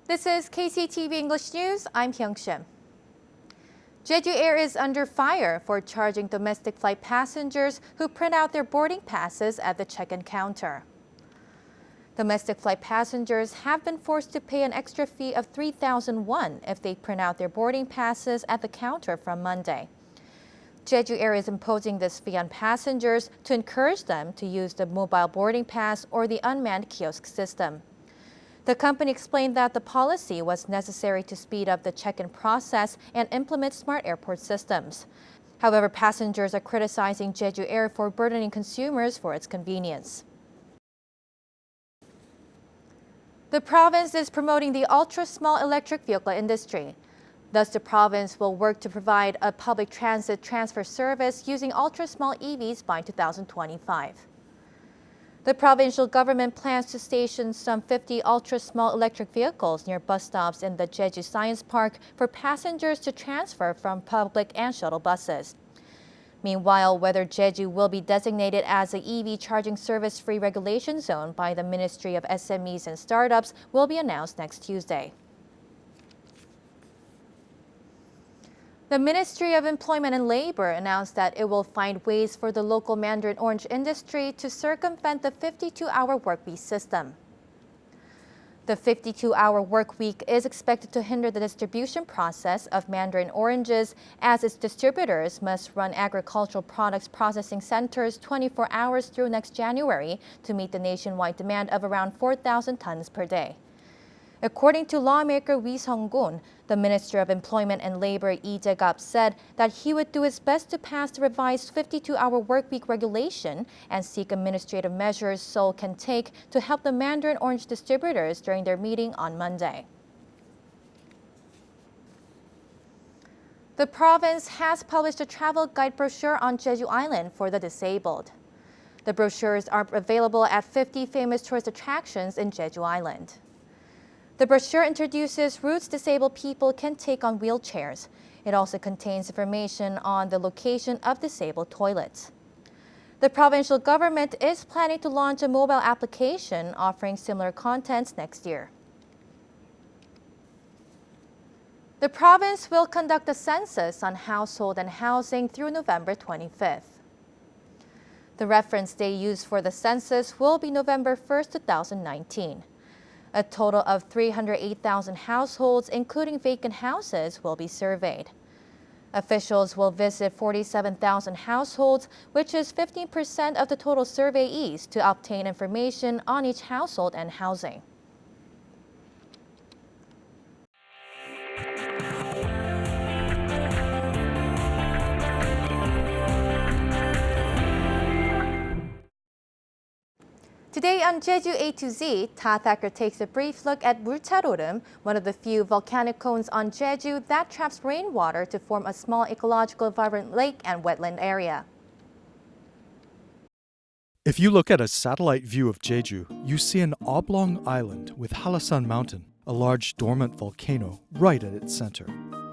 This is KCTV English News. I'm Hyung-shim. Jeju Air is under fire for charging domestic flight passengers who print out their boarding passes at the check-in counter. Domestic flight passengers have been forced to pay an extra fee of 3,000 won if they print out their boarding passes at the counter from Monday. Jeju Air is imposing this fee on passengers to encourage them to use the mobile boarding pass or the unmanned kiosk system. The company explained that the policy was necessary to speed up the check-in process and implement smart airport systems. However, passengers are criticizing Jeju Air for burdening consumers for its convenience. The province is promoting the ultra-small electric vehicle industry. Thus, the province will work to provide a public transit transfer service using ultra-small EVs by 2025. The provincial government plans to station some 50 ultra-small electric vehicles near bus stops in the Jeju Science Park for passengers to transfer from public and shuttle buses. Meanwhile, whether Jeju will be designated as an EV charging service-free regulation zone by the Ministry of SMEs and Startups will be announced next Tuesday. The Ministry of Employment and Labor announced that it will find ways for the local Mandarin orange industry to circumvent the 52-hour workweek system. The 52-hour workweek is expected to hinder the distribution process of Mandarin oranges as its distributors must run agricultural products processing centers 24 hours through next January to meet the nationwide demand of around 4,000 tons per day. According to lawmaker Wi Sung-gun, the Minister of Employment and Labor Lee Jae-gap said that he would do his best to pass the revised 52-hour workweek regulation and seek administrative measures Seoul can take to help the Mandarin orange distributors during their meeting on Monday. The province has published a travel guide brochure on Jeju Island for the disabled. The brochures are available at 50 famous tourist attractions in Jeju Island. The brochure introduces routes disabled people can take on wheelchairs. It also contains information on the location of disabled toilets. The provincial government is planning to launch a mobile application offering similar contents next year. The province will conduct a census on household and housing through November 25th. The reference day used for the census will be November 1st, 2019. A total of 308,000 households, including vacant houses, will be surveyed. Officials will visit 47,000 households, which is 15% of the total surveyees, to obtain information on each household and housing. Today on Jeju A to Z, Ta Thacker takes a brief look at 물차오름, one of the few volcanic cones on Jeju that traps rainwater to form a small ecological vibrant lake and wetland area. If you look at a satellite view of Jeju, you see an oblong island with Hallasan Mountain, a large dormant volcano, right at its center.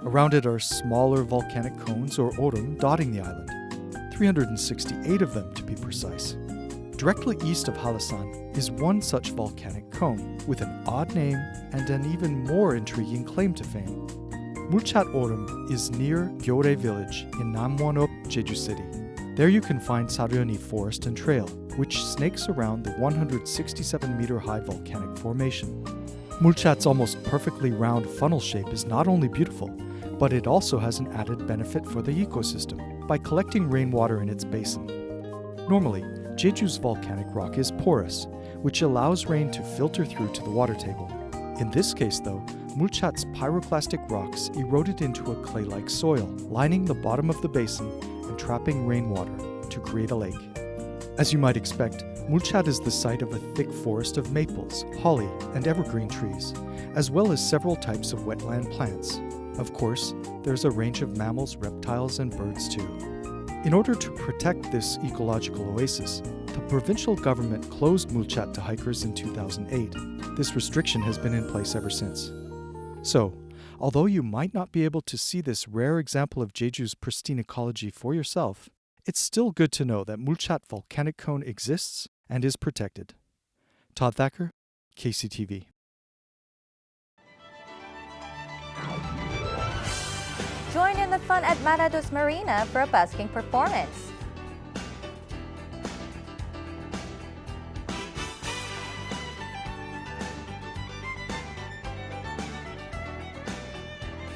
Around it are smaller volcanic cones or orum dotting the island, 368 of them to be precise. Directly east of Hallasan is one such volcanic cone with an odd name and an even more intriguing claim to fame. Mulchat Orum is near Gyeore village in Namwon-up, Jeju City. There you can find Saryoni Forest and Trail, which snakes around the 167-meter-high volcanic formation. Mulchat's almost perfectly round funnel shape is not only beautiful, but it also has an added benefit for the ecosystem by collecting rainwater in its basin. Normally, Jeju's volcanic rock is porous, which allows rain to filter through to the water table. In this case, though, Mulchat's pyroclastic rocks eroded into a clay-like soil, lining the bottom of the basin and trapping rainwater to create a lake. As you might expect, Mulchat is the site of a thick forest of maples, holly, and evergreen trees, as well as several types of wetland plants. Of course, there's a range of mammals, reptiles, and birds too. In order to protect this ecological oasis, the provincial government closed Mulchat to hikers in 2008. This restriction has been in place ever since. So, although you might not be able to see this rare example of Jeju's pristine ecology for yourself, it's still good to know that Mulchat volcanic cone exists and is protected. Todd Thacker, KCTV. the fun at Marados Marina for a busking performance.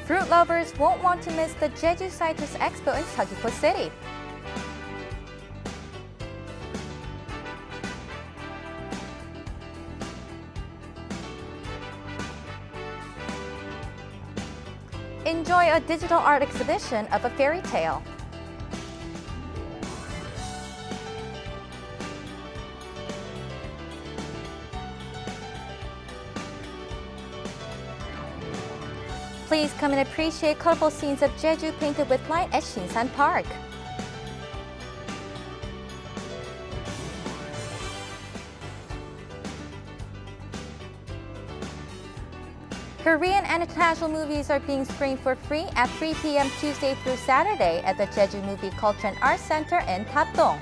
Fruit lovers won't want to miss the Jeju Citrus Expo in Seogwipo City. Enjoy a digital art exhibition of a fairy tale. Please come and appreciate colorful scenes of Jeju painted with light at Shinsan Park. Korean and international movies are being screened for free at 3 p.m. Tuesday through Saturday at the Jeju Movie Culture and Arts Center in Tapdong.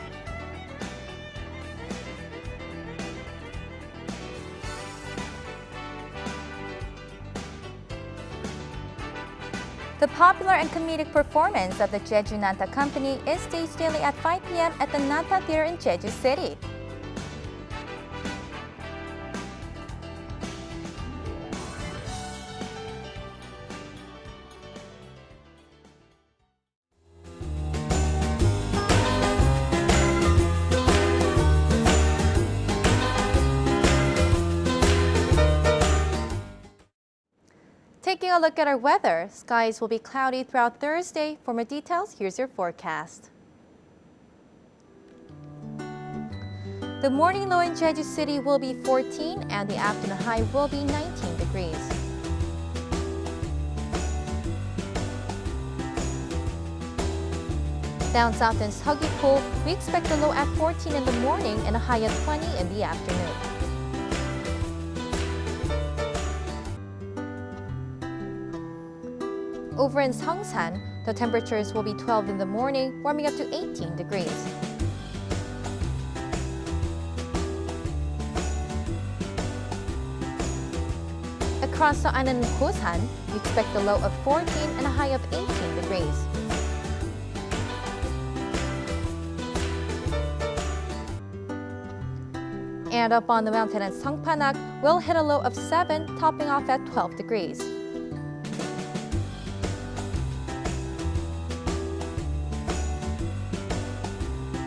The popular and comedic performance of the Jeju Nanta Company is staged daily at 5 p.m. at the Nanta Theater in Jeju City. Taking a look at our weather, skies will be cloudy throughout Thursday. For more details, here's your forecast. The morning low in Jeju City will be 14 and the afternoon high will be 19 degrees. Down south in Seogwipo, we expect a low at 14 in the morning and a high at 20 in the afternoon. Over in Seongsan, the temperatures will be 12 in the morning, warming up to 18 degrees. Across the island in Kosan, we expect a low of 14 and a high of 18 degrees. And up on the mountain at Songpanak, we'll hit a low of 7, topping off at 12 degrees.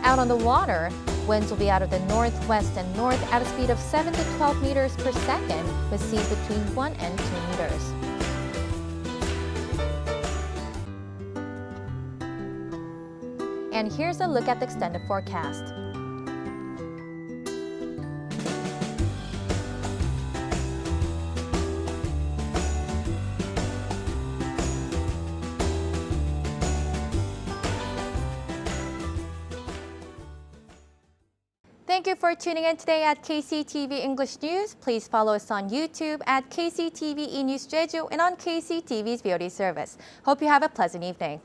Out on the water, winds will be out of the northwest and north at a speed of 7 to 12 meters per second, with seas between 1 and 2 meters. And here's a look at the extended forecast. Thank you for tuning in today at KCTV English News. Please follow us on YouTube at KCTV E-News Jeju and on KCTV's VOD service. Hope you have a pleasant evening.